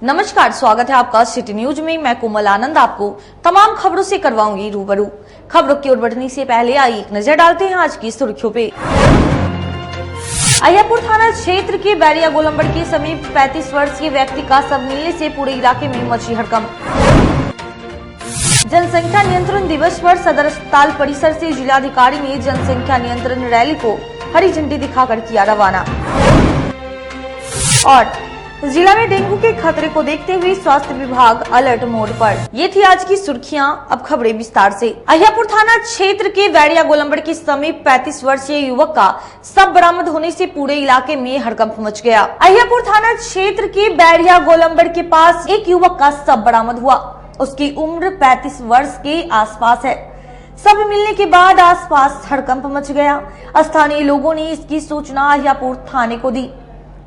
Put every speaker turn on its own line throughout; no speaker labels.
नमस्कार, स्वागत है आपका सिटी न्यूज में। मैं कोमल आनंद आपको तमाम खबरों से करवाऊंगी रूबरू। खबरों की ओर बढ़ने से पहले आइए एक नजर डालते हैं आज की सुर्खियों पे। अहियापुर थाना क्षेत्र के बैरिया गोलंबर के समीप 35 वर्षीय व्यक्ति का शव मिलने से पूरे इलाके में मची हड़कंप। जनसंख्या नियंत्रण दिवस पर सदर अस्पताल परिसर से जिलाधिकारी ने जनसंख्या नियंत्रण रैली को हरी झंडी दिखाकर किया रवाना। और जिला में डेंगू के खतरे को देखते हुए स्वास्थ्य विभाग अलर्ट मोड पर। ये थी आज की सुर्खियां, अब खबरें विस्तार से। अहियापुर थाना क्षेत्र के बैरिया गोलंबर के समीप 35 वर्षीय युवक का शव बरामद होने से पूरे इलाके में हड़कंप मच गया। अहियापुर थाना क्षेत्र के बैरिया गोलंबर के पास एक युवक का शव बरामद हुआ। उसकी उम्र 35 वर्ष के आसपास है। शव मिलने के बाद आसपास हड़कंप मच गया। स्थानीय लोगों ने इसकी सूचना अहियापुर थाने को दी।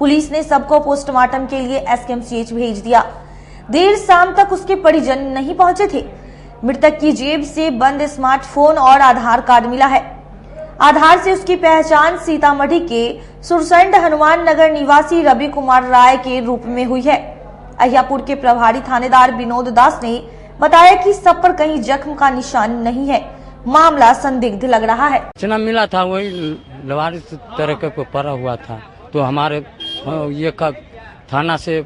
पुलिस ने सबको पोस्टमार्टम के लिए एसकेएमसीएच भेज दिया। देर शाम तक उसके परिजन नहीं पहुंचे थे। मृतक की जेब से बंद स्मार्टफोन और आधार कार्ड मिला है। आधार से उसकी पहचान सीतामढ़ी के सुरसंड हनुमान नगर निवासी रवि कुमार राय के रूप में हुई है। अहियापुर के प्रभारी थानेदार विनोद दास ने बताया कि सब पर कहीं जख्म का निशान नहीं है। मामला संदिग्ध लग रहा है।
सूचना मिला था, वही लवारिस तरह को पड़ा हुआ था, तो हमारे ये थाना से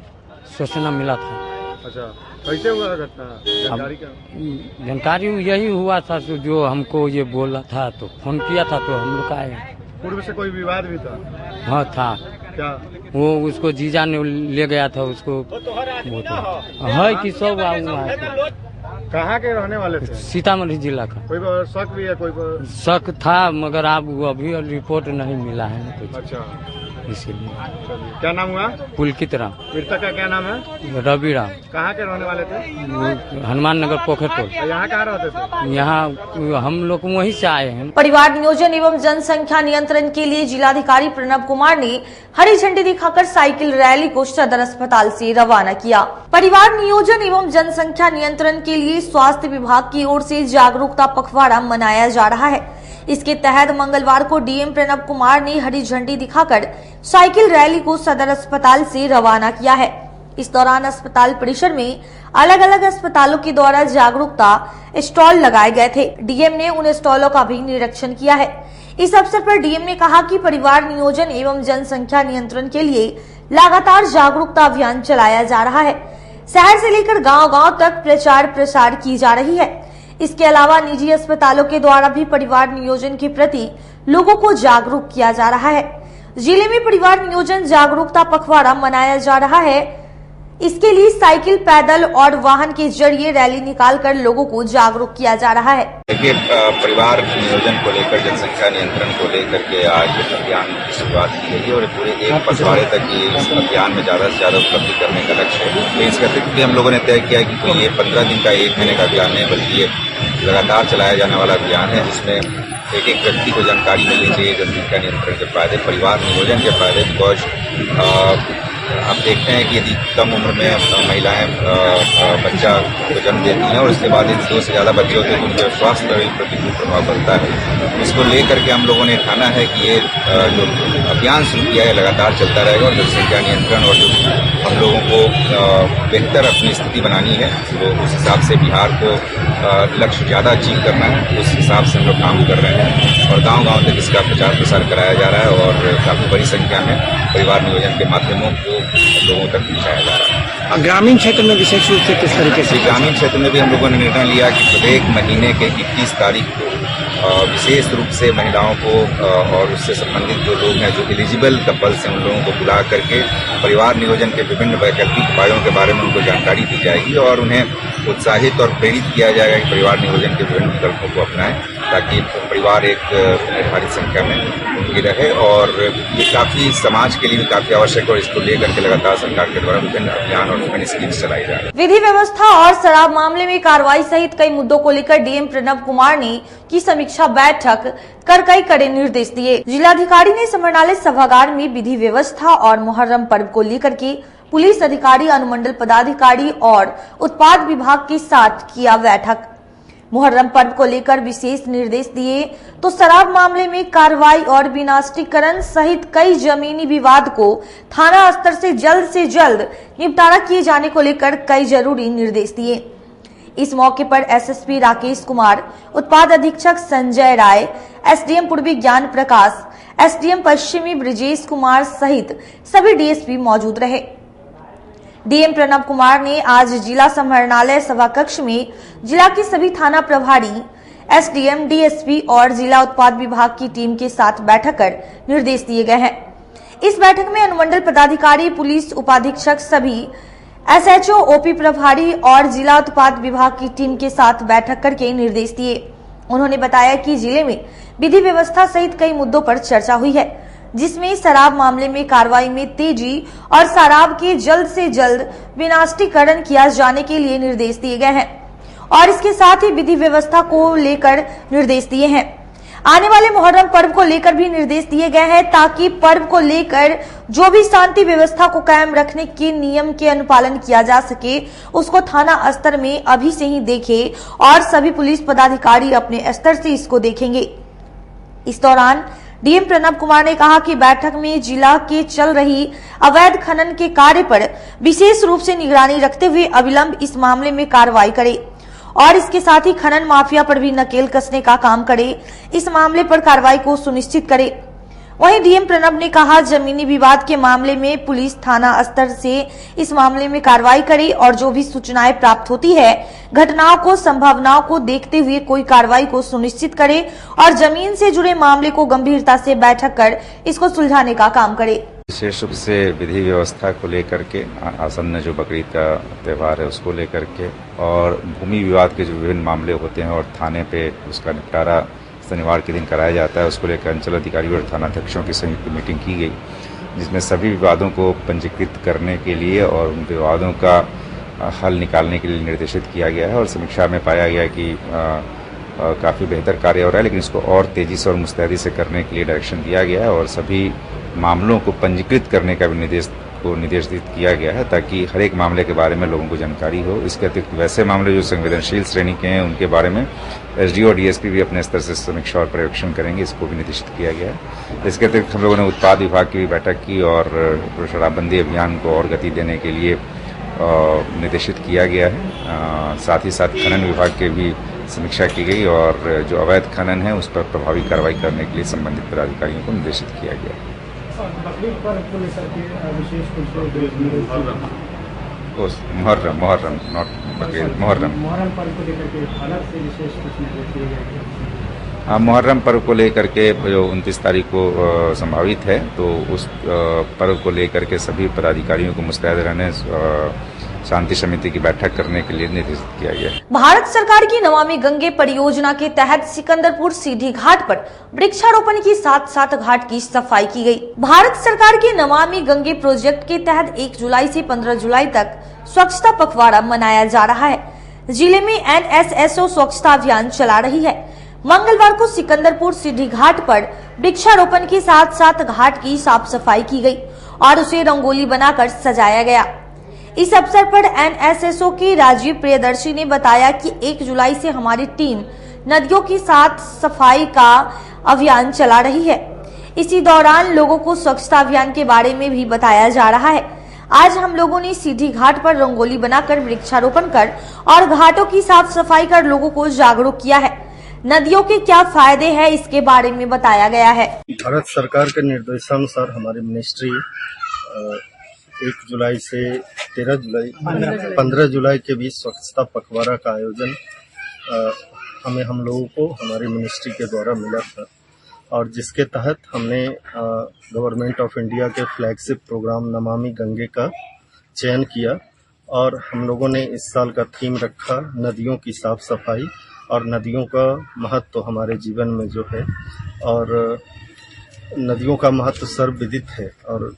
सूचना मिला था।
अच्छा, कैसे हुआ घटना? जानकारी क्या?
जानकारी यही हुआ था, जो हमको ये बोला था, तो फोन किया था, तो हम लोग आए।
पूर्व से कोई विवाद भी था?
हाँ था।
क्या?
वो उसको जीजा ने ले गया था उसको। है कि सब
कहाँ के रहने वाले थे?
सीतामढ़ी जिला का।
कोई शक भी है? कोई
शक था, मगर अब अभी रिपोर्ट नहीं मिला है ना कुछ।
अच्छा,
इसीलिए।
क्या नाम हुआ?
पुलकित राम।
मृतक का क्या नाम है?
रवि राम।
कहाँ के रहने वाले थे?
हनुमान नगर पोखर टोल।
यहाँ कहाँ रहते थे?
यहाँ हम लोग वहीं से आए हैं।
परिवार नियोजन एवं जनसंख्या नियंत्रण के लिए जिलाधिकारी प्रणव कुमार ने हरी झंडी दिखाकर साइकिल रैली को सदर अस्पताल से रवाना किया। परिवार नियोजन एवं जनसंख्या नियंत्रण के लिए स्वास्थ्य विभाग की ओर से जागरूकता पखवाड़ा मनाया जा रहा है। इसके तहत मंगलवार को डीएम प्रणव कुमार ने हरी झंडी दिखाकर साइकिल रैली को सदर अस्पताल से रवाना किया है। इस दौरान अस्पताल परिसर में अलग अलग अस्पतालों के द्वारा जागरूकता स्टॉल लगाए गए थे। डीएम ने उन स्टॉलों का भी निरीक्षण किया है। इस अवसर पर डीएम ने कहा कि परिवार नियोजन एवं जनसंख्या नियंत्रण के लिए लगातार जागरूकता अभियान चलाया जा रहा है। शहर से लेकर गाँव-गाँव तक प्रचार प्रसार की जा रही है। इसके अलावा निजी अस्पतालों के द्वारा भी परिवार नियोजन के प्रति लोगों को जागरूक किया जा रहा है। जिले में परिवार नियोजन जागरूकता पखवाड़ा मनाया जा रहा है। इसके लिए साइकिल, पैदल और वाहन के जरिए रैली निकालकर लोगों को जागरूक किया जा रहा है।
देखिए, परिवार नियोजन को लेकर, जनसंख्या नियंत्रण को लेकर के आज अभियान की शुरुआत की गई है और पूरे एक पखवाड़े तक ये इस अभियान में ज्यादा से ज्यादा उपलब्धि करने का लक्ष्य है। तो इसका भी हम लोगों ने तय किया है कि कोई ये 15 दिन का, 1 महीने का अभियान नहीं, बल्कि ये लगातार चलाया जाने वाला अभियान है, जिसमें एक एक व्यक्ति को जानकारी मिलनी चाहिए जनसंख्या नियंत्रण के फायदे, परिवार नियोजन के फायदे। बिकॉज आप देखते हैं कि यदि कम उम्र में महिलाएं बच्चा को जन्म देती हैं और उसके बाद यदि 2 से ज़्यादा बच्चे होते हैं तो उनके स्वास्थ्य पर प्रतिकूल प्रभाव पड़ता है। इसको लेकर के हम लोगों ने ठाना है कि ये जो अभियान शुरू किया है लगातार चलता रहेगा और जनसंख्या नियंत्रण और जो हम लोगों को बेहतर अपनी स्थिति बनानी है, तो उस हिसाब से बिहार को लक्ष्य ज़्यादा अचीव करना है, उस हिसाब से हम लोग काम कर रहे हैं और गाँव-गाँव तक इसका प्रचार प्रसार कराया जा रहा है और काफ़ी बड़ी संख्या में परिवार नियोजन के माध्यमों को लोगों तक पहुंचाया जा रहा है।
ग्रामीण क्षेत्र में विशेष रूप से किस तरीके से?
ग्रामीण क्षेत्र में भी हम लोगों ने निर्णय लिया कि प्रत्येक महीने के 21 तारीख को विशेष रूप से महिलाओं को और उससे संबंधित जो लोग हैं, जो एलिजिबल कपल्स हैं, उन लोगों को बुला करके परिवार नियोजन के विभिन्न वैकल्पिक उपायों के बारे में उनको जानकारी दी जाएगी और उन्हें उत्साहित और प्रेरित किया जाएगा कि परिवार नियोजन के विभिन्न विकल्पों को अपनाएं, ताकि परिवार एक निर्धारित संख्या में उनकी रहे। और ये काफी समाज के लिए भी काफी आवश्यक है और इसको लेकर के लगातार सरकार के द्वारा विभिन्न अभियान और विभिन्न स्कीम्स चलाई जा रही है।
विधि व्यवस्था और शराब मामले में कार्रवाई सहित कई मुद्दों को लेकर डीएम प्रणव कुमार ने की समीक्षा बैठक कर कई कड़े निर्देश दिए। जिलाधिकारी ने समरनालय सभागार में विधि व्यवस्था और मुहर्रम पर्व को लेकर के पुलिस अधिकारी, अनुमंडल पदाधिकारी और उत्पाद विभाग के साथ किया बैठक। मुहर्रम पर्व को लेकर विशेष निर्देश दिए तो शराब मामले में कार्रवाई और विनाशीकरण सहित कई जमीनी विवाद को थाना स्तर से जल्द निपटारा किए जाने को लेकर कई जरूरी निर्देश दिए। इस मौके पर एसएसपी राकेश कुमार, उत्पाद अधीक्षक संजय राय, एसडीएम पूर्वी ज्ञान प्रकाश, एसडीएम पश्चिमी ब्रिजेश कुमार सहित सभी डीएसपी मौजूद रहे। डीएम प्रणव कुमार ने आज जिला समाहरणालय सभा कक्ष में जिला के सभी थाना प्रभारी, एसडीएम, डीएसपी और जिला उत्पाद विभाग की टीम के साथ बैठक कर निर्देश दिए गए हैं। इस बैठक में अनुमंडल पदाधिकारी, पुलिस उपाधीक्षक, सभी एसएचओ, ओपी प्रभारी और जिला उत्पाद विभाग की टीम के साथ बैठक करके निर्देश दिए। उन्होंने बताया कि जिले में विधि व्यवस्था सहित कई मुद्दों पर चर्चा हुई है, जिसमें शराब मामले में कार्रवाई में तेजी और शराब के जल्द से जल्द विनाशीकरण किया जाने के लिए निर्देश दिए गए हैं और इसके साथ ही विधि व्यवस्था को लेकर निर्देश दिए हैं। आने वाले मुहर्रम पर्व को लेकर भी निर्देश दिए गए हैं ताकि पर्व को लेकर जो भी शांति व्यवस्था को कायम रखने के नियम के अनुपालन किया जा सके, उसको थाना स्तर में अभी से ही देखे और सभी पुलिस पदाधिकारी अपने स्तर से इसको देखेंगे। इस दौरान डीएम प्रणव कुमार ने कहा कि बैठक में जिला के चल रही अवैध खनन के कार्य पर विशेष रूप से निगरानी रखते हुए अविलंब इस मामले में कार्रवाई करे और इसके साथ ही खनन माफिया पर भी नकेल कसने का काम करे, इस मामले पर कार्रवाई को सुनिश्चित करे। वहीं डीएम प्रणव ने कहा जमीनी विवाद के मामले में पुलिस थाना स्तर से इस मामले में कार्रवाई करे और जो भी सूचनाएं प्राप्त होती है, घटनाओं को, संभावनाओं को देखते हुए कोई कार्रवाई को सुनिश्चित करे और जमीन से जुड़े मामले को गंभीरता से बैठक कर इसको सुलझाने का काम करे।
विशेष रूप से विधि व्यवस्था को लेकर के, आसन्न जो बकरीद का त्यौहार है उसको लेकर के और भूमि विवाद के जो विभिन्न मामले होते हैं और थाने पे उसका निपटारा शनिवार के दिन कराया जाता है, उसको लेकर अंचल अधिकारियों और थानाध्यक्षों की संयुक्त मीटिंग की गई, जिसमें सभी विवादों को पंजीकृत करने के लिए और उन विवादों का हल निकालने के लिए निर्देशित किया गया है। और समीक्षा में पाया गया कि काफ़ी बेहतर कार्य हो रहा है, लेकिन इसको और तेज़ी से और मुस्तैदी से करने के लिए डायरेक्शन दिया गया है और सभी मामलों को पंजीकृत करने का भी निर्देशित किया गया है ताकि हर एक मामले के बारे में लोगों को जानकारी हो। इसके अतिरिक्त वैसे मामले जो संवेदनशील श्रेणी के हैं उनके बारे में एसडीओ और डीएसपी भी अपने स्तर से समीक्षा और पर्यवेक्षण करेंगे, इसको भी निर्देशित किया गया है। इसके अतिरिक्त हम लोगों ने उत्पाद विभाग की भी बैठक की और शराबबंदी अभियान को और गति देने के लिए निर्देशित किया गया है। साथ ही साथ खनन विभाग के भी समीक्षा की गई और जो अवैध खनन है उस पर प्रभावी कार्रवाई करने के लिए संबंधित पदाधिकारियों को निर्देशित किया गया है।
बकरीद पर्व को लेकर के विशेष
मुहर्रम नॉट बकरीद, मुहर्रम
पर्व को लेकर के अलग से विशेष कुछ निर्देश दिए गए।
हाँ, मुहर्रम पर्व को लेकर के जो 29 तारीख को संभावित है, तो उस पर्व को लेकर के सभी पदाधिकारियों को मुस्तैद रहने शांति समिति की बैठक करने के लिए निर्देशित किया गया।
भारत सरकार की नमामि गंगे परियोजना के तहत सिकंदरपुर सीढ़ी घाट पर वृक्षारोपण के साथ साथ घाट की सफाई की गई। भारत सरकार के नमामि गंगे प्रोजेक्ट के तहत 1 जुलाई से 15 जुलाई तक स्वच्छता पखवाड़ा मनाया जा रहा है। जिले में एनएसएसओ स्वच्छता अभियान चला रही है। मंगलवार को सिकंदरपुर सीढ़ी घाट पर वृक्षारोपण के साथ साथ घाट की साफ सफाई की गई और उसे रंगोली बनाकर सजाया गया। इस अवसर पर एनएसएसओ की राजीव प्रियदर्शी ने बताया कि 1 जुलाई से हमारी टीम नदियों की साफ सफाई का अभियान चला रही है। इसी दौरान लोगों को स्वच्छता अभियान के बारे में भी बताया जा रहा है। आज हम लोगों ने सीढ़ी घाट पर रंगोली बनाकर वृक्षारोपण कर और घाटों की साफ सफाई कर लोगों को जागरूक किया है। नदियों के क्या फायदे हैं इसके बारे में बताया गया है।
भारत सरकार के निर्देशानुसार हमारी मिनिस्ट्री 1 जुलाई से 15 जुलाई के बीच स्वच्छता पखवाड़ा का आयोजन हम लोगों को हमारी मिनिस्ट्री के द्वारा मिला था और जिसके तहत हमने गवर्नमेंट ऑफ इंडिया के फ्लैगशिप प्रोग्राम नमामि गंगे का चयन किया और हम लोगों ने इस साल का थीम रखा नदियों की साफ सफाई और नदियों का महत्व हमारे जीवन में जो है और नदियों का महत्व सर्वविदित है और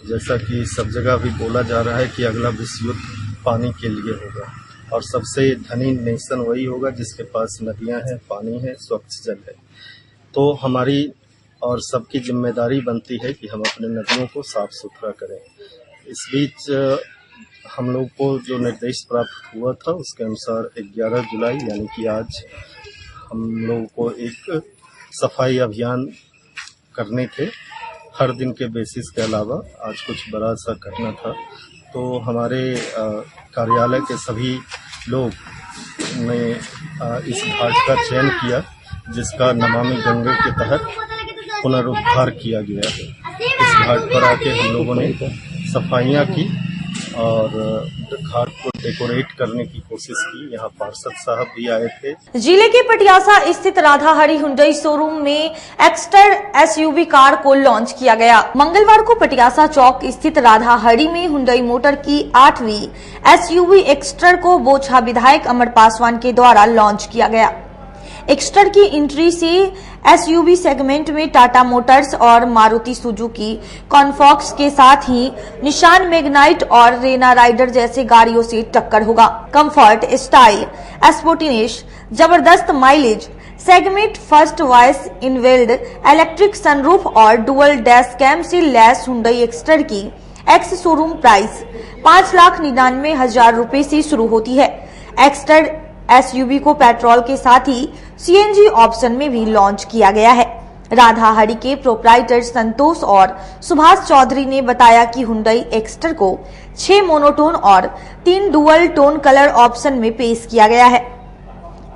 जैसा कि सब जगह भी बोला जा रहा है कि अगला विश्व युद्ध पानी के लिए होगा और सबसे धनी नेशन वही होगा जिसके पास नदियां हैं, पानी है, स्वच्छ जल है। तो हमारी और सबकी जिम्मेदारी बनती है कि हम अपने नदियों को साफ सुथरा करें। इस बीच हम लोग को जो निर्देश प्राप्त हुआ था उसके अनुसार 11 जुलाई यानी कि आज हम लोगों को एक सफाई अभियान करने थे हर दिन के बेसिस के अलावा। आज कुछ बड़ा सा घटना था तो हमारे कार्यालय के सभी लोग ने इस घाट का चयन किया जिसका नमामि गंगे के तहत पुनरुद्धार किया गया है। इस घाट पर आके हम लोगों ने सफाइयाँ की और घाट को डेकोरेट करने की कोशिश की। यहाँ पार्षद साहब भी आए थे।
जिले के पटियासा स्थित राधा हरी हुंडई शोरूम में एक्स्टर एसयूवी कार को लॉन्च किया गया। मंगलवार को पटियासा चौक स्थित राधा हरी में हुंडई मोटर की 8वीं एसयूवी एक्स्टर को बोचहा विधायक अमर पासवान के द्वारा लॉन्च किया गया। एक्स्टर की एंट्री से एसयूवी सेगमेंट में टाटा मोटर्स और मारुति सुजुकी कॉन्फॉक्स के साथ ही निशान मैग्नाइट और रेना राइडर जैसे गाड़ियों से टक्कर होगा। कंफर्ट, स्टाइल, स्पोर्टीनेस, जबरदस्त mileage, segment first voice enabled electric sunroof और डुअल डैश कैम से लैस हुंडई एक्स्टर की एक्स शोरूम प्राइस 5,99,000 रूपए से शुरू होती है। एक्स्टर एसयूवी को पेट्रोल के साथ ही सीएनजी ऑप्शन में भी लॉन्च किया गया है। राधा हरी के प्रोप्राइटर संतोष और सुभाष चौधरी ने बताया कि हुंडई एक्स्टर को 6 मोनोटोन और 3 डुअल टोन कलर ऑप्शन में पेश किया गया है।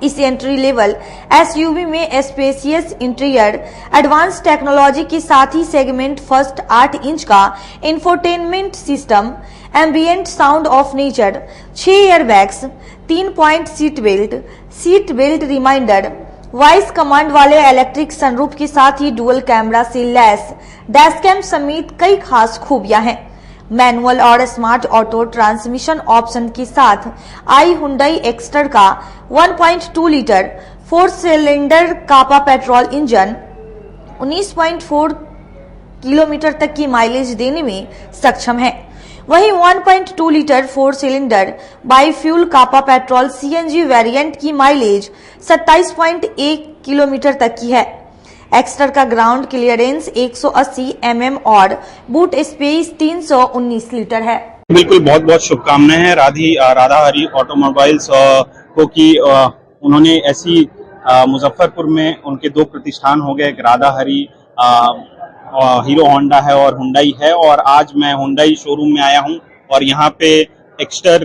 इस एंट्री लेवल एसयूवी में स्पेसियस इंटीरियर, एडवांस टेक्नोलॉजी के साथ ही सेगमेंट फर्स्ट 8 इंच का infotainment system, ambient sound of nature, 6 airbags, 3 point seat belt reminder, voice command वाले इलेक्ट्रिक सनरूफ के साथ ही डुअल कैमरा से लैस डैशकैम समेत कई खास खूबियां हैं। मैनुअल और स्मार्ट ऑटो ट्रांसमिशन ऑप्शन के साथ आई हुंडई एक्स्टर का 1.2 लीटर 4 सिलेंडर कापा पेट्रोल इंजन 19.4 किलोमीटर तक की माइलेज देने में सक्षम है। वहीं 1.2 लीटर 4 सिलेंडर बाईफ्यूल कापा पेट्रोल सीएनजी वेरिएंट की माइलेज 27.1 किलोमीटर तक की है। एक्स्टर का ग्राउंड क्लियरेंस 180 mm और बूट स्पेस 319 लीटर है।
बिल्कुल, बहुत बहुत शुभकामनाएं हैं राधा हरी ऑटोमोबाइल्स को कि उन्होंने ऐसी मुजफ्फरपुर में उनके 2 प्रतिष्ठान हो गए, राधा हरी हीरो होंडा है और हुंडई है। और आज मैं हुंडई शोरूम में आया हूं और यहाँ पे एक्स्टर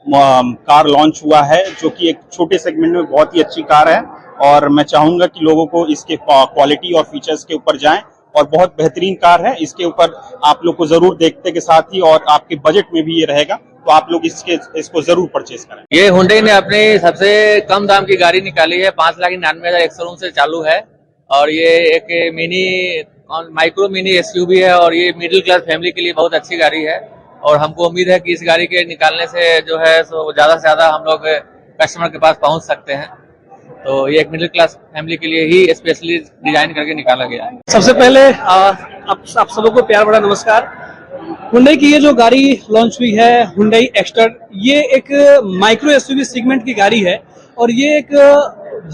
कार लॉन्च हुआ है जो कि एक छोटे सेगमेंट में बहुत ही अच्छी कार है और मैं चाहूंगा कि लोगों को इसके क्वालिटी और फीचर्स के ऊपर जाएं और बहुत बेहतरीन कार है। इसके ऊपर आप लोग को जरूर देखते के साथ ही और आपके बजट में भी ये रहेगा तो आप लोग इसको जरूर परचेज करें।
ये हुंडई ने अपनी सबसे कम दाम की गाड़ी निकाली है, 5,99,000 एक शोरूम से चालू है और ये एक माइक्रो मिनी एसयूवी है और ये मिडिल क्लास फैमिली के लिए बहुत अच्छी गाड़ी है और हमको उम्मीद है कि इस गाड़ी के निकालने से जो है सो ज्यादा से ज्यादा हम लोग कस्टमर के पास पहुंच सकते हैं। तो ये एक मिडिल क्लास फैमिली के लिए ही स्पेशली डिजाइन करके निकाला गया है।
सबसे पहले आप सबों को प्यार भरा नमस्कार। हुंडई की ये जो गाड़ी लॉन्च हुई है हुंडई एक्स्टर, ये एक माइक्रो एसयूवी सेगमेंट की गाड़ी है और ये एक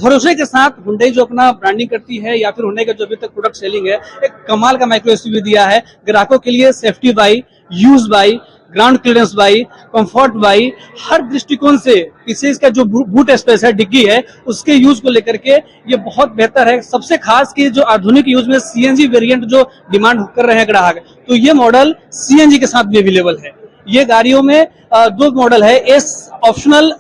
भरोसे के साथ हुंडई जो अपना ब्रांडिंग करती है या फिर हुंडई का जो अभी तक प्रोडक्ट सेलिंग है, एक कमाल का माइक्रो एसयूवी दिया है ग्राहकों के लिए। सेफ्टी बाई, यूज बाई, ग्राउंड क्लियरेंस बाई, कंफर्ट बाई, हर दृष्टिकोण से पीछे इसका जो बूट स्पेस है, डिग्गी है, उसके यूज को लेकर के ये बहुत बेहतर है। सबसे खास की जो आधुनिक यूज में सीएनजी वेरिएंट जो डिमांड कर रहे हैं ग्राहक, तो ये मॉडल सीएनजी के साथ भी अवेलेबल है। ये गाड़ियों में 2 मॉडल है, एस ऑप्शनल,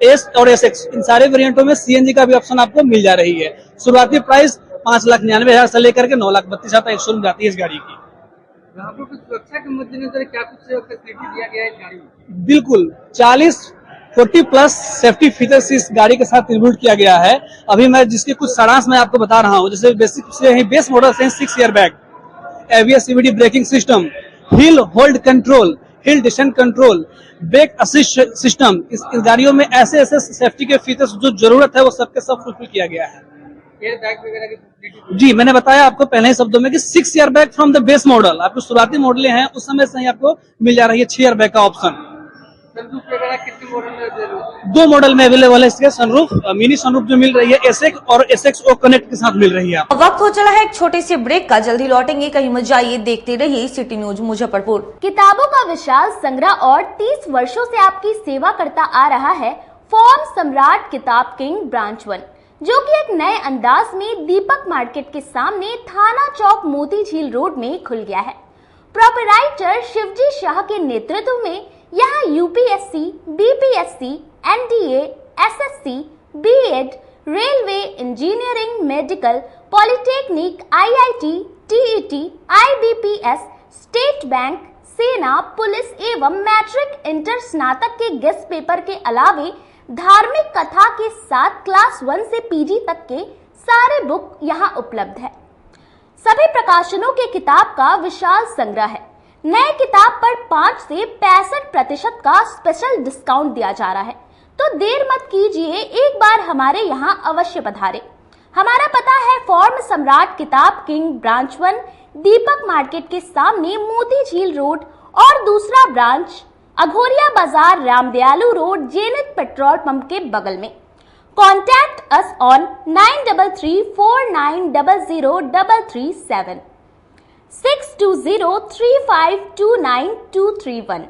एस और एसएक्स, इन सारे वेरिएंटों में सीएनजी का भी ऑप्शन आपको मिल जा रही है। शुरुआती प्राइस 5,99,000 से लेकर के 9,32,000 तक शोरूम जाती है इस गाड़ी की।
ग्राहकों की सुरक्षा के मद्देनजर क्या कुछ फैसिलिटी दिया गया है इस गाड़ी में?
बिल्कुल 40 प्लस सेफ्टी फीचर्स इस गाड़ी के साथ इंक्लूड किया गया है। अभी मैं जिसके कुछ सारांश मैं आपको बता रहा हूँ, जैसे बेसिक से बेस मॉडल से 6 airbag, ABS CVD braking system, hill hold control, hill descent control, brake assist system. इस गाड़ियों में ऐसे सेफ्टी के फीचर्स जो जरूरत है वो सबके सब फुलफिल किया गया है।
एयरबैग वगैरह की
जी, मैंने बताया आपको पहले ही शब्दों में कि 6 airbag from the base model, आपको शुरुआती मॉडल हैं उस समय से ही आपको मिल जा रही है 6 एयरबैग का ऑप्शन। दो मॉडल में अवेलेबल है इसके सनरूफ। मिनी सनरूफ जो मिल रही है एसएक्स और एसएक्स ओ कनेक्ट के साथ मिल रही है।
वक्त हो चला है एक छोटे से ब्रेक का, जल्दी लौटेंगे, कहीं मत जाइए, देखते रहिए सिटी न्यूज मुजफ्फरपुर।
किताबों का विशाल संग्रह और 30 वर्षों से आपकी सेवा करता आ रहा है फॉर्म सम्राट किताब किंग ब्रांच 1, जो कि एक नए अंदाज में दीपक मार्केट के सामने थाना चौक मोती झील रोड में खुल गया है। प्रोपराइटर शिवजी शाह के नेतृत्व में यहाँ UPSC, BPSC, NDA, SSC, BEd, railway, engineering, medical, polytechnic, IIT, TET, IBPS, state bank, सेना, पुलिस एवं मैट्रिक इंटर स्नातक के गेस्ट पेपर के अलावे धार्मिक कथा के साथ क्लास 1 से पीजी तक के सारे बुक यहाँ उपलब्ध है। सभी प्रकाशनों के किताब का विशाल संग्रह है। नए किताब पर 5 से 65% का स्पेशल डिस्काउंट दिया जा रहा है, तो देर मत कीजिए, एक बार हमारे यहाँ अवश्य पधारे। हमारा पता है फॉर्म सम्राट किताब किंग ब्रांच 1, दीपक मार्केट के सामने मोती झील रोड, और दूसरा ब्रांच अघोरिया बाजार, Ramdayalu road, Jenit petrol pump के बगल में। Contact us on 9334900337 6203529231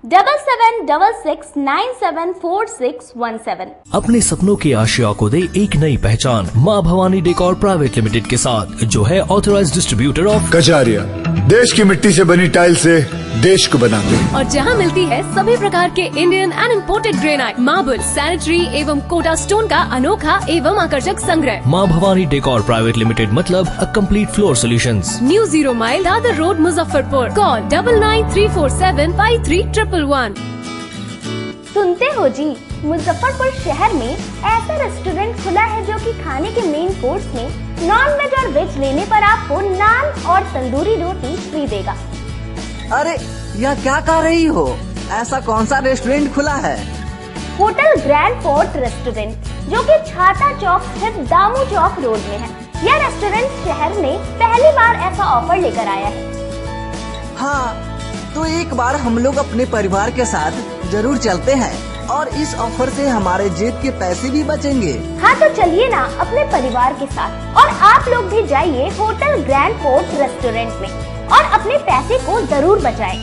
7766974617।
अपने सपनों की आशिया को दे एक नई पहचान माँ भवानी डेकोर प्राइवेट लिमिटेड के साथ, जो है ऑथराइज्ड डिस्ट्रीब्यूटर ऑफ
कजारिया। देश की मिट्टी से बनी टाइल से देश को बनाते हैं।
और जहां मिलती है सभी प्रकार के Indian and imported granite, marble, sanitary एवं कोटा स्टोन का अनोखा एवं आकर्षक संग्रह।
माँ भवानी डेकोर प्राइवेट लिमिटेड मतलब a complete floor solutions.
New 0 mile Dadar road, Muzaffarpur. Call 9934753111।
सुनते हो जी, मुजफ्फरपुर शहर में ऐसा रेस्टोरेंट खुला है जो कि खाने के मेन कोर्स में नॉन वेज और वेज लेने पर आपको नान और तंदूरी रोटी फ्री देगा।
अरे यह क्या कह रही हो? ऐसा कौन सा रेस्टोरेंट खुला है?
होटल ग्रैंड फोर्ट रेस्टोरेंट, जो कि छाता चौक स्थित दामू चौक रोड में है। यह रेस्टोरेंट शहर में पहली बार ऐसा ऑफर लेकर आया है।
हाँ, तो एक बार हम लोग अपने परिवार के साथ जरूर चलते हैं और इस ऑफर से हमारे जेब के पैसे भी बचेंगे।
हाँ तो चलिए ना अपने परिवार के साथ, और आप लोग भी जाइए होटल ग्रैंड फोर्ट रेस्टोरेंट में और अपने पैसे को जरूर बचाएं।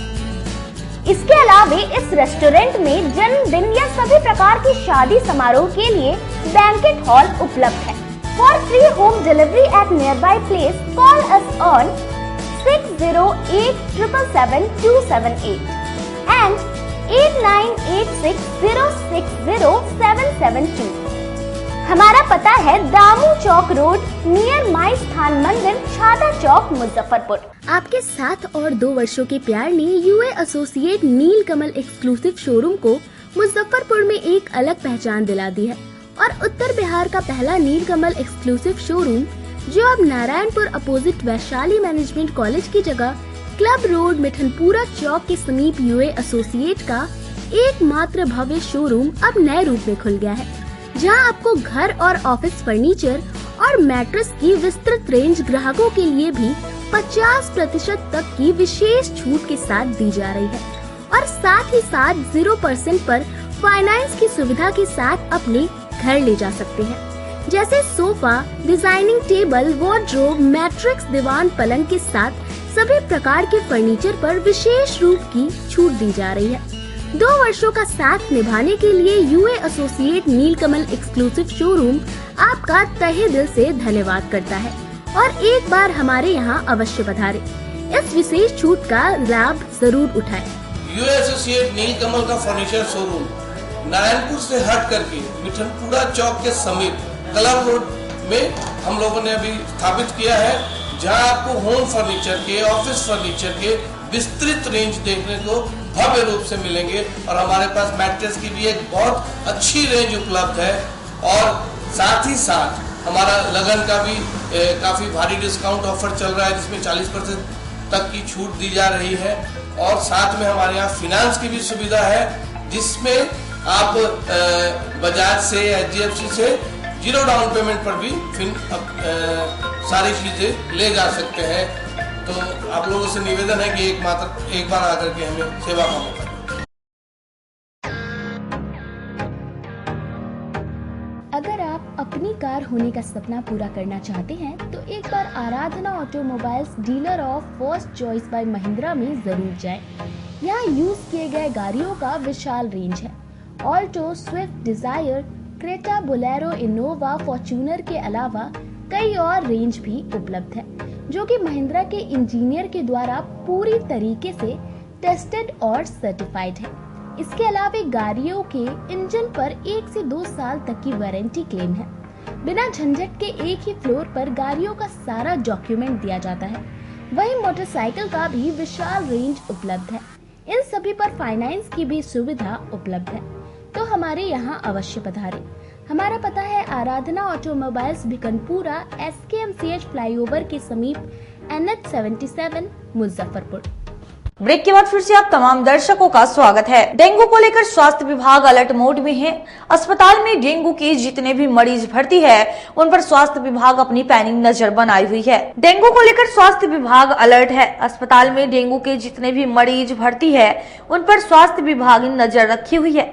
इसके अलावा इस रेस्टोरेंट में जन्मदिन या सभी प्रकार की शादी समारोह के लिए बैंकेट हॉल उपलब्ध है। For free home delivery at near by place, call us on 6087777278 and 8986060772। हमारा पता है दामू चौक रोड, नियर माई स्थान मंदिर, छाता चौक, मुजफ्फरपुर।
आपके 7 और 2 वर्षों के प्यार ने यूए एसोसिएट नीलकमल एक्सक्लूसिव शोरूम को मुजफ्फरपुर में एक अलग पहचान दिला दी है। और उत्तर बिहार का पहला नीलकमल एक्सक्लूसिव शोरूम, जो अब Narayanpur opposite Vaishali management college की जगह क्लब रोड, मिठनपुरा चौक के समीप यूए एसोसिएट का एकमात्र भव्य शोरूम अब नए रूप में खुल गया है, जहां आपको घर और ऑफिस फर्नीचर और मैट्रेस की विस्तृत रेंज ग्राहकों के लिए भी 50% तक की विशेष छूट के साथ दी जा रही है। और साथ ही साथ 0% पर फाइनेंस की सुविधा के साथ अपने घर ले जा सकते हैं, जैसे sofa, designing table, wardrobe, mattress, दीवान, पलंग के साथ सभी प्रकार के फर्नीचर पर विशेष रूप की छूट दी जा रही है। 2 वर्षों का साथ निभाने के लिए यूए एसोसिएट नीलकमल एक्सक्लूसिव शोरूम आपका तहे दिल से धन्यवाद करता है, और एक बार हमारे यहाँ अवश्य पधारे। इस विशेष छूट का लाभ जरूर उठाएं।
यूए एसोसिएट नीलकमल का फर्नीचर शोरूम नारायणपुर से हट करके मिठनपुरा चौक के समीप क्लब रोड में हम लोगों ने अभी स्थापित किया है, जहां आपको होम फर्नीचर के, ऑफिस फर्नीचर के विस्तृत रेंज देखने को भव्य रूप से मिलेंगे। और हमारे पास मैट्रेस की भी एक बहुत अच्छी रेंज उपलब्ध है, और साथ ही साथ हमारा लगन का भी काफी भारी डिस्काउंट ऑफर चल रहा है, जिसमें 40% तक की छूट दी जा रही है। और साथ में हमारे यहाँ फाइनेंस की भी सुविधा है, जिसमें आप बजाज से, एचडीएफसी से 0 डाउन पेमेंट पर भी सारी चीजें ले जा सकते हैं। तो आप लोगों से निवेदन है कि एक बार आकर के हमें सेवा का मौका दें।
आप अपनी कार होने का सपना पूरा करना चाहते हैं तो एक बार Aradhana automobiles dealer of first choice by Mahindra में जरूर जाएं। यहाँ यूज किए गए गाड़ियों का विशाल रेंज है। Alto, Swift Dzire, Creta, Bolero, Innova, Fortuner के अलावा कई और रेंज भी उपलब्ध है, जो कि महिंद्रा के इंजीनियर के द्वारा पूरी तरीके से टेस्टेड और सर्टिफाइड है। इसके अलावा गाड़ियों के इंजन पर 1 से 2 साल तक की वारंटी क्लेम है। बिना झंझट के एक ही फ्लोर पर गाड़ियों का सारा डॉक्यूमेंट दिया जाता है। वहीं मोटरसाइकिल का भी विशाल रेंज उपलब्ध है। इन सभी पर फाइनेंस की भी सुविधा उपलब्ध है, तो हमारे यहाँ अवश्य पधारें। हमारा पता है आराधना ऑटोमोबाइल्स भिकनपुरा, SKMCH फ्लाईओवर के समीप, NH77, मुजफ्फरपुर।
ब्रेक के बाद फिर से आप तमाम दर्शकों का स्वागत है। डेंगू को लेकर स्वास्थ्य विभाग अलर्ट मोड में है। अस्पताल में डेंगू के जितने भी मरीज भर्ती है उन पर स्वास्थ्य विभाग अपनी पैनी नजर बनाई हुई है। डेंगू को लेकर स्वास्थ्य विभाग अलर्ट है। अस्पताल में डेंगू के जितने भी मरीज भर्ती है उन पर स्वास्थ्य विभाग ने नजर रखी हुई है।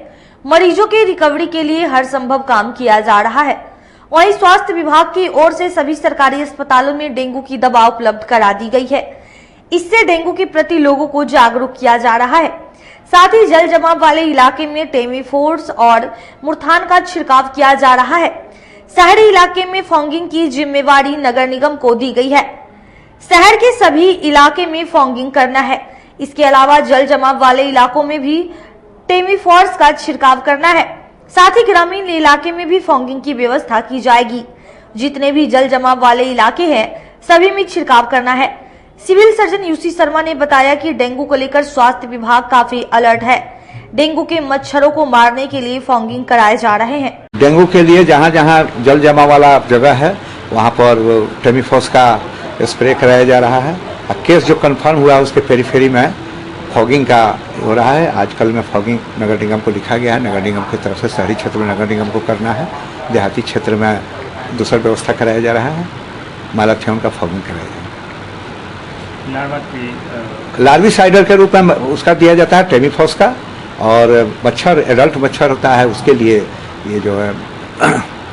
मरीजों की रिकवरी के लिए हर संभव काम किया जा रहा है। वहीं स्वास्थ्य विभाग की ओर से सभी सरकारी अस्पतालों में डेंगू की दवा उपलब्ध करा दी गई है। इससे डेंगू के प्रति लोगों को जागरूक किया जा रहा है। साथ ही जल जमाव वाले इलाके में टेमीफोर्स और मुर्थान का छिड़काव किया जा रहा है। शहरी इलाके में फॉगिंग की जिम्मेवारी नगर निगम को दी गई है। शहर के सभी इलाके में फॉगिंग करना है। इसके अलावा जल जमाव वाले इलाकों में भी टेमीफोर्स का छिड़काव करना है। साथ ही ग्रामीण इलाके में भी फॉगिंग की व्यवस्था की जाएगी। जितने भी जल जमाव वाले इलाके हैं सभी में छिड़काव करना है। सिविल सर्जन यूसी शर्मा ने बताया कि डेंगू को लेकर स्वास्थ्य विभाग काफी अलर्ट है। डेंगू के मच्छरों को मारने के लिए फॉगिंग कराए जा रहे हैं।
डेंगू के लिए जहाँ जहाँ जल जमा वाला जगह है वहाँ पर टेमीफोस का स्प्रे कराया जा रहा है। केस जो कंफर्म हुआ उसके पेरीफेरी में फॉगिंग का हो रहा है। आजकल में फॉगिंग नगर निगम को लिखा गया है। नगर निगम की तरफ से शहरी क्षेत्र में नगर निगम को करना है, देहाती क्षेत्र में दूसरा व्यवस्था कराया जा रहा है। मैराथन का फॉगिंग कराया जा रहा है। लार्विसाइडर के रूप में उसका दिया जाता है टेमीफोस का, और मच्छर एडल्ट मच्छर होता है उसके लिए ये जो है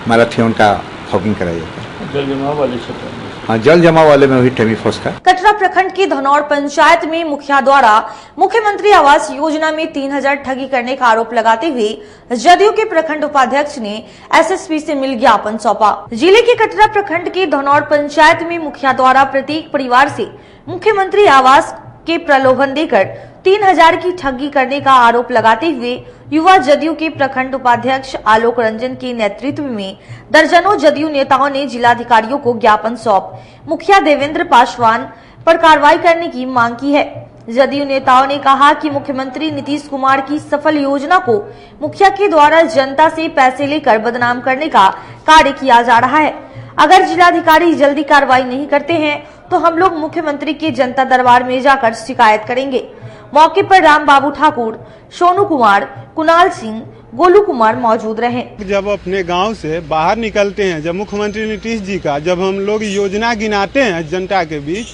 मैराथन का फॉगिंग कराया जाता है। जल जमाव वाले क्षेत्र, हाँ, जल जमाव वाले में भी टेमीफोस का।
कटरा प्रखंड की धनौर पंचायत में मुखिया द्वारा मुख्यमंत्री आवास योजना में 3000 ठगी करने का आरोप लगाते हुए जदयू के प्रखंड उपाध्यक्ष ने एसएसपी से मिल ज्ञापन सौंपा। जिले के कटरा प्रखंड के धनौर पंचायत में मुखिया द्वारा प्रत्येक परिवार से मुख्यमंत्री आवास के प्रलोभन देकर 3000 की ठगी करने का आरोप लगाते हुए युवा जदयू के प्रखंड उपाध्यक्ष आलोक रंजन के नेतृत्व में दर्जनों जदयू नेताओं ने जिलाधिकारियों को ज्ञापन सौंप मुखिया देवेंद्र पासवान पर कार्रवाई करने की मांग की है। जदयू नेताओं ने कहा कि मुख्यमंत्री नीतीश कुमार की सफल योजना को मुखिया के द्वारा जनता से पैसे लेकर बदनाम करने का कार्य किया जा रहा है। अगर जिलाधिकारी जल्दी कार्रवाई नहीं करते हैं तो हम लोग मुख्यमंत्री के जनता दरबार में जाकर शिकायत करेंगे। मौके पर राम बाबू ठाकुर, सोनू कुमार, कुणाल सिंह, गोलू कुमार मौजूद रहे।
जब अपने गांव से बाहर निकलते हैं, जब मुख्यमंत्री नीतीश जी का जब हम लोग योजना गिनाते हैं जनता के बीच,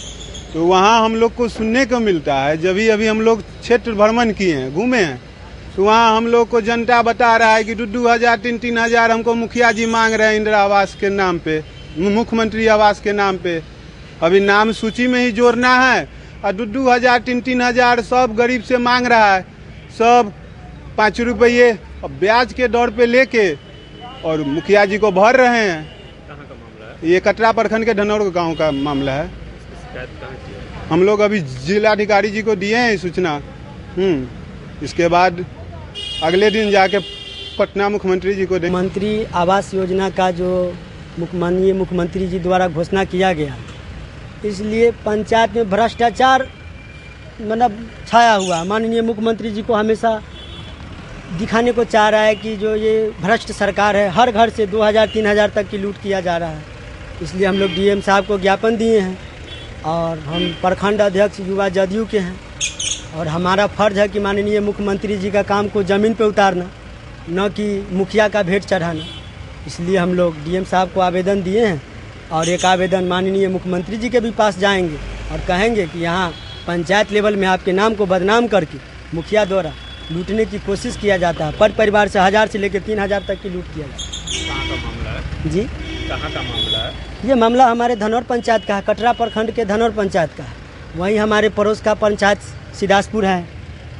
तो वहाँ हम लोग को सुनने को मिलता है। जब ही अभी हम लोग क्षेत्र भ्रमण किए हैं, घूमे हैं, तो वहाँ हम लोग को जनता बता रहा है कि 2,000 3,000 हमको मुखिया जी मांग रहे हैं इंदिरा आवास के नाम पे, मुख्यमंत्री आवास के नाम पे। अभी नाम सूची में ही जोड़ना है और 2,000 3,000 सब गरीब से मांग रहा है। सब 5 रुपये ब्याज के दौर पे लेके और मुखिया जी को भर रहे हैं।
कहाँ का मामला है?
ये कटरा प्रखंड के धनौर गांव का मामला है। हम लोग अभी जिलाधिकारी जी को दिए हैं सूचना। इसके बाद अगले दिन जाके पटना मुख्यमंत्री जी को दें।
मंत्री आवास योजना का जो माननीय मुख्यमंत्री जी द्वारा घोषणा किया गया, इसलिए पंचायत में भ्रष्टाचार मतलब छाया हुआ। माननीय मुख्यमंत्री जी को हमेशा दिखाने को चाह रहा है कि जो ये भ्रष्ट सरकार है, हर घर से 2,000 3,000 तक की लूट किया जा रहा है। इसलिए हम लोग डीएम साहब को ज्ञापन दिए हैं और हम प्रखंड अध्यक्ष युवा जदयू के हैं और हमारा फर्ज है कि माननीय मुख्यमंत्री जी का काम को ज़मीन पे उतारना, न कि मुखिया का भेंट चढ़ाना। इसलिए हम लोग डीएम साहब को आवेदन दिए हैं और एक आवेदन माननीय मुख्यमंत्री जी के भी पास जाएंगे और कहेंगे कि यहाँ पंचायत लेवल में आपके नाम को बदनाम करके मुखिया द्वारा लूटने की कोशिश किया जाता है। पर परिवार से 1000 से लेकर 3,000 तक की लूट किया जाता है।
कहाँ का मामला है?
जी
कहाँ का मामला है?
ये मामला हमारे धनौर पंचायत का है, कटरा प्रखंड के धनौर पंचायत का है। वहीं हमारे पड़ोस का पंचायत सिदासपुर है,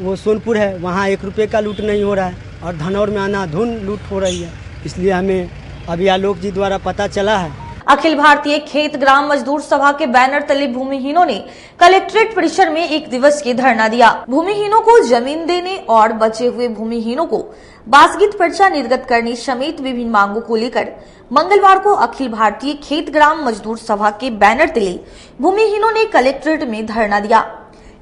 वो सोनपुर है, वहाँ 1 रुपये का लूट नहीं हो रहा है और धनौर में अंधाधुंध लूट हो रही है। इसलिए हमें अभी आलोक जी द्वारा पता चला है।
अखिल भारतीय खेत ग्राम मजदूर सभा के बैनर तले भूमिहीनों ने कलेक्ट्रेट परिसर में 1 दिवसीय धरना दिया। भूमिहीनों को जमीन देने और बचे हुए भूमिहीनों को बासगीत पर्चा निर्गत करने समेत विभिन्न मांगों को लेकर मंगलवार को अखिल भारतीय खेत ग्राम मजदूर सभा के बैनर तले भूमिहीनों ने कलेक्ट्रेट में धरना दिया।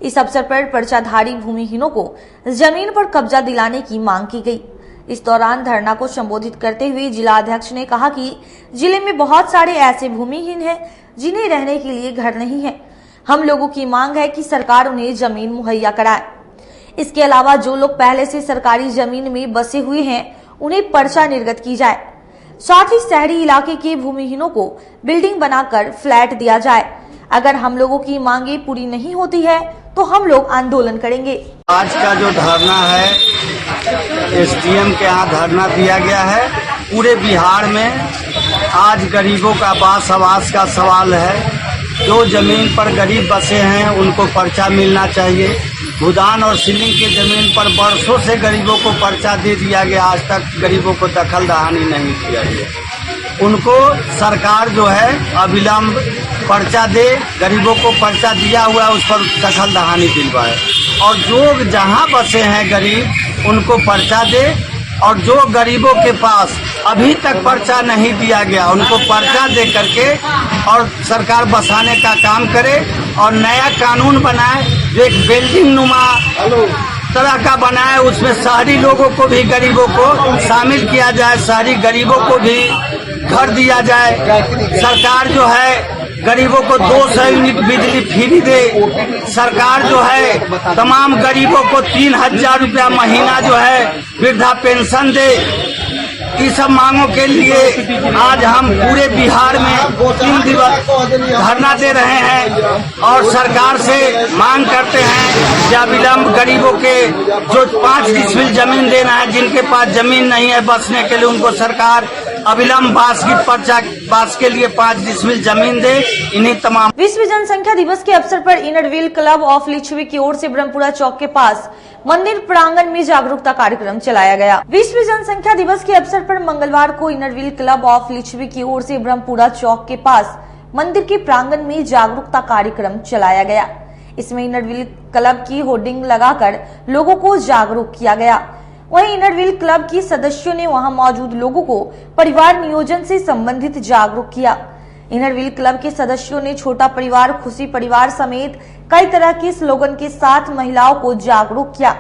इस अवसर पर पर्चाधारी भूमिहीनों को जमीन पर कब्जा दिलाने की मांग की गई। इस दौरान धरना को संबोधित करते हुए जिला अध्यक्ष ने कहा कि जिले में बहुत सारे ऐसे भूमिहीन हैं जिन्हें रहने के लिए घर नहीं है। हम लोगों की मांग है कि सरकार उन्हें जमीन मुहैया कराए। इसके अलावा जो लोग पहले से सरकारी जमीन में बसे हुए हैं उन्हें पर्चा निर्गत की जाए। साथ ही शहरी इलाके के भूमिहीनों को बिल्डिंग बनाकर फ्लैट दिया जाए। अगर हम लोगों की मांगे पूरी नहीं होती है तो हम लोग आंदोलन करेंगे।
आज का जो धरना है एसडीएम के यहाँ धरना दिया गया है। पूरे बिहार में आज गरीबों का बास आवास का सवाल है। जो जमीन पर गरीब बसे हैं उनको पर्चा मिलना चाहिए। भूदान और सीलिंग के जमीन पर बरसों से गरीबों को पर्चा दे दिया गया, आज तक गरीबों को दखल दहानी नहीं किया गया। उनको सरकार जो है अविलंब पर्चा दे, गरीबों को पर्चा दिया हुआ है उस पर दखल दहानी दिलवाए और जो जहाँ बसे हैं गरीब उनको पर्चा दे और जो गरीबों के पास अभी तक पर्चा नहीं दिया गया उनको पर्चा दे करके और सरकार बसाने का काम करे और नया कानून बनाए जो एक बिल्डिंग नुमा तरह का बनाए। उसमें शहरी लोगों को भी गरीबों को शामिल किया जाए, शहरी गरीबों को भी घर दिया जाए। सरकार जो है गरीबों को 200 यूनिट बिजली फ्री दे। सरकार जो है तमाम गरीबों को 3000 रुपया महीना जो है वृद्धा पेंशन दे। इस सब मांगों के लिए आज हम पूरे बिहार में 3 दिवस धरना दे रहे हैं और सरकार से मांग करते हैं कि अविलंब गरीबों के जो 5 डिसमिल जमीन देना है, जिनके पास जमीन नहीं है बसने के लिए, उनको सरकार अविलंब बास के लिए 5 डिसमिल जमीन दे। इन्हीं तमाम
विश्व जनसंख्या दिवस के अवसर पर इनरव्हील क्लब ऑफ लिच्छवी की ओर से ब्रह्मपुरा चौक के पास मंदिर प्रांगण में जागरूकता कार्यक्रम चलाया गया। विश्व जनसंख्या दिवस के अवसर पर मंगलवार को इनरव्हील क्लब ऑफ लिच्छवी की ओर से ब्रह्मपुरा चौक के पास मंदिर के प्रांगण में जागरूकता कार्यक्रम चलाया गया। इसमें इनरव्हील क्लब की होर्डिंग लगाकर लोगों को जागरूक किया गया। वहीं इनरव्हील क्लब की सदस्यों ने वहां मौजूद लोगों को परिवार नियोजन से संबंधित जागरूक किया। इनरव्हील क्लब के सदस्यों ने छोटा परिवार खुशी परिवार समेत कई तरह के स्लोगन के साथ महिलाओं को जागरूक किया।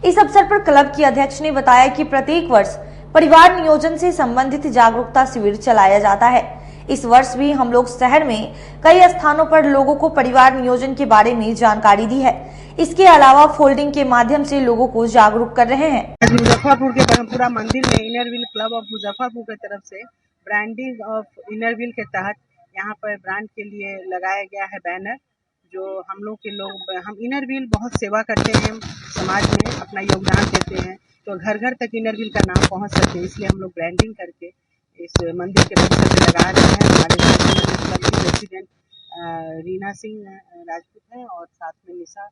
इस अवसर पर क्लब की अध्यक्ष ने बताया कि प्रत्येक वर्ष परिवार नियोजन से संबंधित जागरूकता शिविर चलाया जाता है। इस वर्ष भी हम लोग शहर में कई स्थानों पर लोगों को परिवार नियोजन के बारे में जानकारी दी है। इसके अलावा फोल्डिंग के माध्यम से लोगों को जागरूक कर रहे हैं।
मुजफ्फरपुर के ब्रह्मपुरा मंदिर में इनरव्हील क्लब ऑफ मुजफ्फरपुर की तरफ से ब्रांडिंग ऑफ इनरव्हील के तहत यहाँ पर ब्रांड के लिए लगाया गया है बैनर। जो हम इनरव्हील बहुत सेवा करते हैं, समाज में अपना योगदान देते हैं, तो घर घर तक इनरव्हील का नाम पहुँच सके, इसलिए हम लोग ब्रांडिंग करके इस मंदिर के परिसर में लगा रहे हैं। हमारे प्रेसिडेंट रीना सिंह राजपूत हैं और साथ में निशा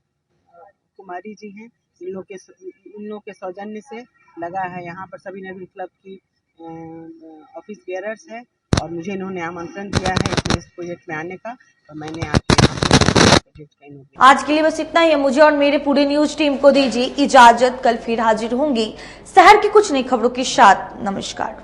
कुमारी जी हैं। इन लोग के सौजन्य से लगा है। यहाँ पर सभी इनरव्हील क्लब की ऑफिस बेयरर्स है और मुझे इन्होंने आमंत्रण दिया है इस प्रोजेक्ट में आने का, और मैंने
आज के लिए बस इतना ही। मुझे और मेरे पूरे न्यूज टीम को दीजिए इजाजत। कल फिर हाजिर होंगी शहर की कुछ नई खबरों के साथ। नमस्कार।